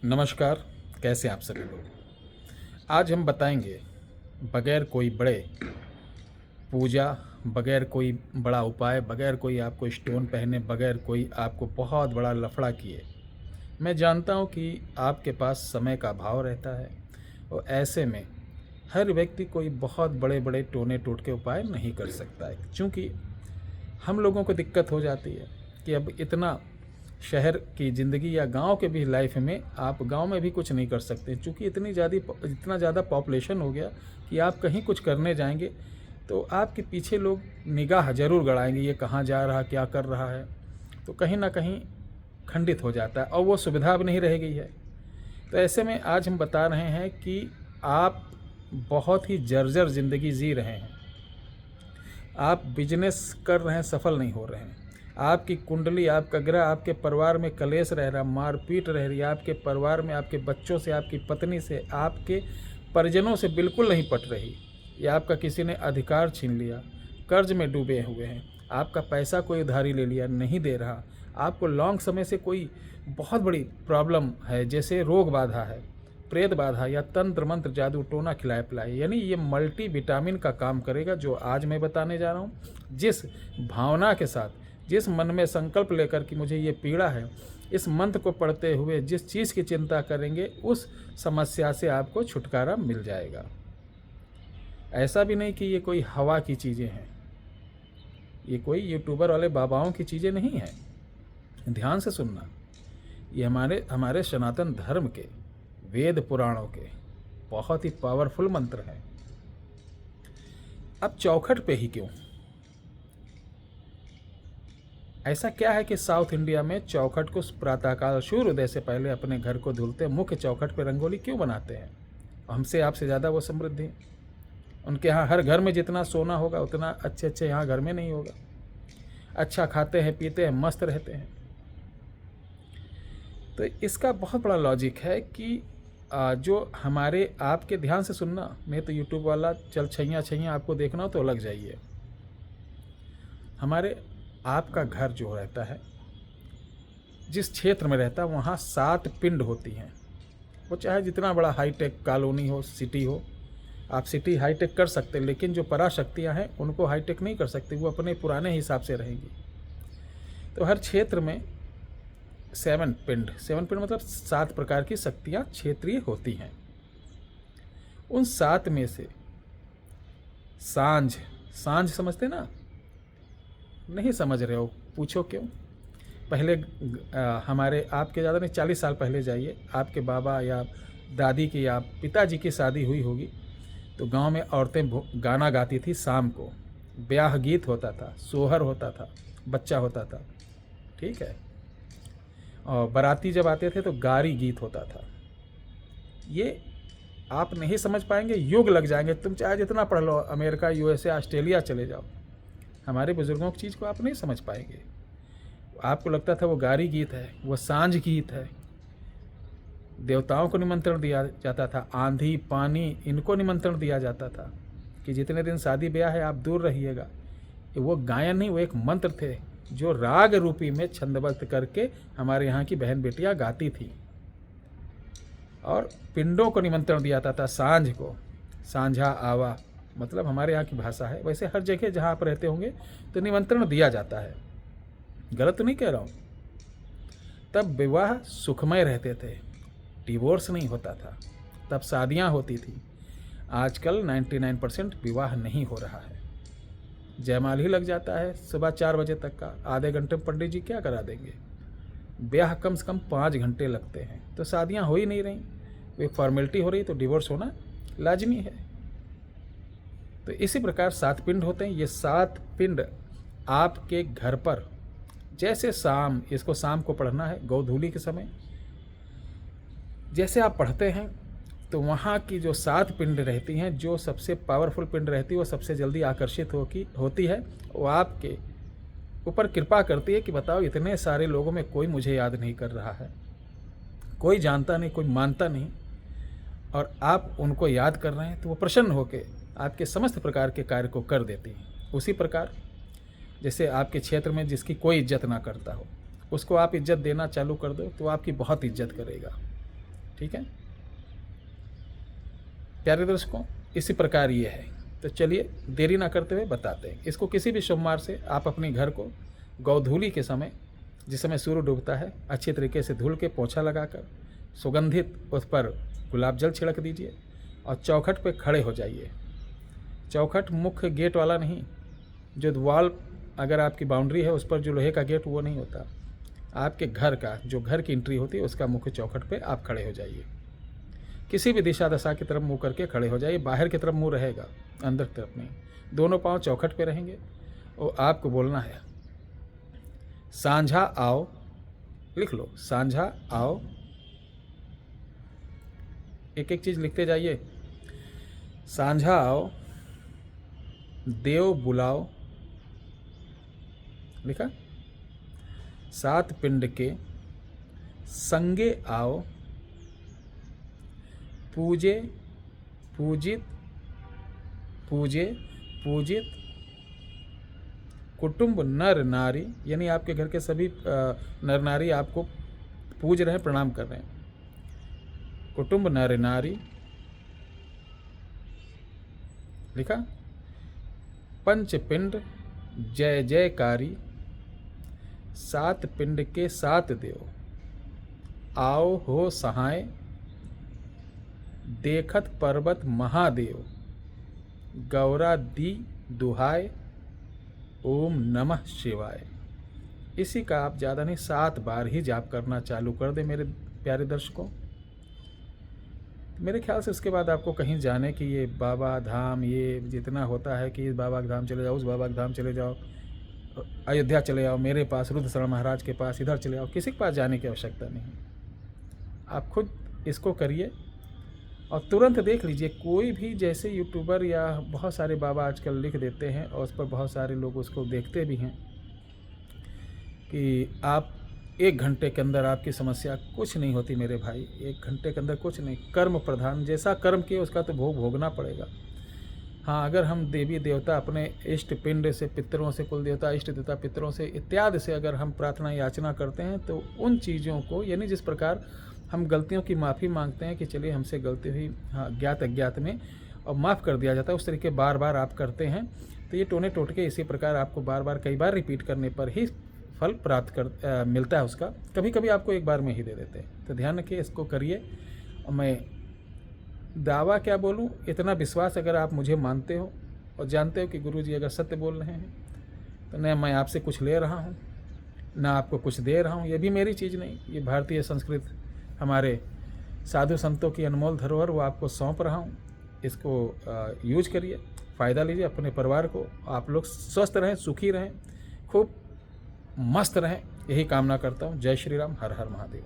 नमस्कार। कैसे आप सभी लोग। आज हम बताएंगे बगैर कोई बड़े पूजा, बगैर कोई बड़ा उपाय, बगैर कोई आपको स्टोन पहने, बगैर कोई आपको बहुत बड़ा लफड़ा किए। मैं जानता हूँ कि आपके पास समय का अभाव रहता है और ऐसे में हर व्यक्ति कोई बहुत बड़े बड़े टोने टोटके उपाय नहीं कर सकता है, क्योंकि हम लोगों को दिक्कत हो जाती है कि अब इतना शहर की ज़िंदगी या गांव के भी लाइफ में आप गांव में भी कुछ नहीं कर सकते, क्योंकि इतना ज़्यादा पॉपुलेशन हो गया कि आप कहीं कुछ करने जाएंगे तो आपके पीछे लोग निगाह ज़रूर गड़ाएंगे, ये कहाँ जा रहा, क्या कर रहा है। तो कहीं ना कहीं खंडित हो जाता है और वो सुविधा अब नहीं रह गई है। तो ऐसे में आज हम बता रहे हैं कि आप बहुत ही जर्जर ज़िंदगी जी रहे हैं। आप बिजनेस कर रहे हैं, सफल नहीं हो रहे हैं। आपकी कुंडली, आपका ग्रह, आपके परिवार में कलेश रह रहा, मारपीट रह रही है आपके परिवार में, आपके बच्चों से, आपकी पत्नी से, आपके परिजनों से बिल्कुल नहीं पट रही, या आपका किसी ने अधिकार छीन लिया, कर्ज में डूबे हुए हैं, आपका पैसा कोई उधारी ले लिया, नहीं दे रहा, आपको लॉन्ग समय से कोई बहुत बड़ी प्रॉब्लम है, जैसे रोग बाधा है, प्रेत बाधा या तंत्र मंत्र जादू टोना खिलाए पिलाए, यानी ये मल्टी विटामिन का काम करेगा जो आज मैं बताने जा रहा हूँ। जिस भावना के साथ, जिस मन में संकल्प लेकर कि मुझे ये पीड़ा है, इस मंत्र को पढ़ते हुए जिस चीज़ की चिंता करेंगे उस समस्या से आपको छुटकारा मिल जाएगा। ऐसा भी नहीं कि ये कोई हवा की चीज़ें हैं, ये कोई यूट्यूबर वाले बाबाओं की चीज़ें नहीं हैं। ध्यान से सुनना, ये हमारे सनातन धर्म के, वेद पुराणों के बहुत ही पावरफुल मंत्र हैं। अब चौखट पे ही क्यों? ऐसा क्या है कि साउथ इंडिया में चौखट को प्रातःकाल सूर्योदय से पहले अपने घर को धुलते मुख्य चौखट पे रंगोली क्यों बनाते हैं? हमसे आपसे ज़्यादा वो समृद्धि। उनके यहाँ हर घर में जितना सोना होगा उतना अच्छे अच्छे यहाँ घर में नहीं होगा। अच्छा खाते हैं, पीते हैं, मस्त रहते हैं। तो इसका बहुत बड़ा लॉजिक है कि जो हमारे, आपके ध्यान से सुनना, नहीं तो यूट्यूब वाला चल छैया छैया आपको देखना हो तो लग जाइए। हमारे आपका घर जो रहता है, जिस क्षेत्र में रहता है, वहाँ 7 पिंड होती हैं। वो चाहे जितना बड़ा हाईटेक कॉलोनी हो, सिटी हो, आप सिटी हाईटेक कर सकते, लेकिन जो पराशक्तियाँ हैं उनको हाईटेक नहीं कर सकती, वो अपने पुराने हिसाब से रहेंगी। तो हर क्षेत्र में 7 पिंड मतलब 7 प्रकार की शक्तियाँ क्षेत्रीय होती हैं। उन 7 में से सांझ समझते ना? नहीं समझ रहे हो? पूछो क्यों। पहले हमारे, आपके ज़्यादा नहीं, 40 साल पहले जाइए, आपके बाबा या दादी की या पिताजी की शादी हुई होगी तो गांव में औरतें गाना गाती थी। शाम को ब्याह गीत होता था, सोहर होता था, बच्चा होता था, ठीक है। और बाराती जब आते थे तो गारी गीत होता था। ये आप नहीं समझ पाएंगे, युग लग जाएंगे। तुम चाहे जितना पढ़ लो, अमेरिका, यूएसए, ऑस्ट्रेलिया चले जाओ, हमारे बुजुर्गों की चीज़ को आप नहीं समझ पाएंगे। आपको लगता था वो गारी गीत है, वो सांझ गीत है। देवताओं को निमंत्रण दिया जाता था, आंधी पानी इनको निमंत्रण दिया जाता था कि जितने दिन शादी ब्याह है आप दूर रहिएगा। वो गायन नहीं, वो एक मंत्र थे जो राग रूपी में छंदबद्ध करके हमारे यहाँ की बहन बेटियाँ गाती थी। और पिंडों को निमंत्रण दिया जाता था, सांझ को, सांझा आवा मतलब हमारे यहाँ की भाषा है। वैसे हर जगह जहाँ आप रहते होंगे तो निमंत्रण दिया जाता है, गलत तो नहीं कह रहा हूँ। तब विवाह सुखमय रहते थे, डिवोर्स नहीं होता था, तब शादियाँ होती थी। आजकल 99% विवाह नहीं हो रहा है, जयमाल ही लग जाता है सुबह 4 बजे तक का। आधे घंटे में पंडित जी क्या करा देंगे? ब्याह कम से कम 5 घंटे लगते हैं। तो शादियाँ हो ही नहीं रही, वो फॉर्मेलिटी हो रही, तो डिवोर्स होना लाजमी है। तो इसी प्रकार 7 पिंड होते हैं। ये 7 पिंड आपके घर पर, जैसे शाम, इसको शाम को पढ़ना है गोधूली के समय, जैसे आप पढ़ते हैं तो वहाँ की जो 7 पिंड रहती हैं, जो सबसे पावरफुल पिंड रहती है, वो सबसे जल्दी आकर्षित होती है। वो आपके ऊपर कृपा करती है कि बताओ इतने सारे लोगों में कोई मुझे याद नहीं कर रहा है, कोई जानता नहीं, कोई मानता नहीं, और आप उनको याद कर रहे हैं, तो वो प्रसन्न होकर आपके समस्त प्रकार के कार्य को कर देती हैं। उसी प्रकार जैसे आपके क्षेत्र में जिसकी कोई इज्जत ना करता हो, उसको आप इज्जत देना चालू कर दो तो आपकी बहुत इज्जत करेगा। ठीक है प्यारे दर्शकों, इसी प्रकार ये है। तो चलिए देरी ना करते हुए बताते हैं। इसको किसी भी सोमवार से आप अपने घर को गौधूली के समय, जिस समय सूर्य डूबता है, अच्छे तरीके से धुल के पोछा लगाकर सुगंधित उस पर गुलाब जल छिड़क दीजिए और चौखट पे खड़े हो जाइए। चौखट मुख्य गेट वाला नहीं, जो वॉल अगर आपकी बाउंड्री है उस पर जो लोहे का गेट वो नहीं होता, आपके घर का जो घर की एंट्री होती है उसका मुख्य चौखट पे आप खड़े हो जाइए। किसी भी दिशा दशा की तरफ मुंह करके खड़े हो जाइए। बाहर की तरफ मुंह रहेगा, अंदर की तरफ नहीं। दोनों पांव चौखट पे रहेंगे और आपको बोलना है सांझा आओ, लिख लो सांझा आओ। एक एक चीज लिखते जाइए। सांझा आओ, देव बुलाओ, लिखा। सात पिंड के संगे आओ, पूजे पूजित पूजे पूजित कुटुंब नर नारी, यानी आपके घर के सभी नर नारी आपको पूज रहे हैं, प्रणाम कर रहे हैं। कुटुंब नर नारी, लिखा। पंचपिंड जय जयकारी, सात पिंड के सात देव आओ हो सहाय, देखत पर्वत महादेव गौरा दी दुहाय, ओम नमः शिवाय। इसी का आप ज़्यादा नहीं 7 बार ही जाप करना चालू कर दे मेरे प्यारे दर्शकों। मेरे ख्याल से उसके बाद आपको कहीं जाने की ये बाबा धाम ये जितना होता है कि इस बाबा के धाम चले जाओ, उस बाबा के धाम चले जाओ, अयोध्या चले जाओ, मेरे पास रुद्रशरण महाराज के पास, इधर चले जाओ, किसी के पास जाने की आवश्यकता नहीं। आप खुद इसको करिए और तुरंत देख लीजिए। कोई भी जैसे यूट्यूबर या बहुत सारे बाबा आजकल लिख देते हैं और उस पर बहुत सारे लोग उसको देखते भी हैं कि आप 1 घंटे के अंदर आपकी समस्या कुछ नहीं होती मेरे भाई। 1 घंटे के अंदर कुछ नहीं। कर्म प्रधान, जैसा कर्म किए उसका तो भोग भोगना पड़ेगा। हाँ, अगर हम देवी देवता अपने इष्ट पिंड से, पितरों से, कुल देवता इष्ट देवता पितरों से इत्यादि से अगर हम प्रार्थना याचना करते हैं तो उन चीज़ों को, यानी जिस प्रकार हम गलतियों की माफ़ी मांगते हैं कि चलिए हमसे गलती हुई, हाँ ज्ञात अज्ञात में, और माफ़ कर दिया जाता है, उस तरीके बार बार आप करते हैं तो ये टोने टोटके इसी प्रकार आपको बार बार कई बार रिपीट करने पर ही फल प्राप्त मिलता है उसका। कभी कभी आपको एक बार में ही दे देते हैं। तो ध्यान रखिए, इसको करिए। और मैं दावा क्या बोलूं, इतना विश्वास अगर आप मुझे मानते हो और जानते हो कि गुरुजी अगर सत्य बोल रहे हैं तो न मैं आपसे कुछ ले रहा हूं, ना आपको कुछ दे रहा हूं। ये भी मेरी चीज़ नहीं, ये भारतीय संस्कृत हमारे साधु संतों की अनमोल धरोहर, वो आपको सौंप रहा हूं। इसको यूज करिए, फ़ायदा लीजिए। अपने परिवार को आप लोग स्वस्थ रहें, सुखी रहें, खूब मस्त रहें, यही कामना करता हूँ। जय श्री राम, हर हर महादेव।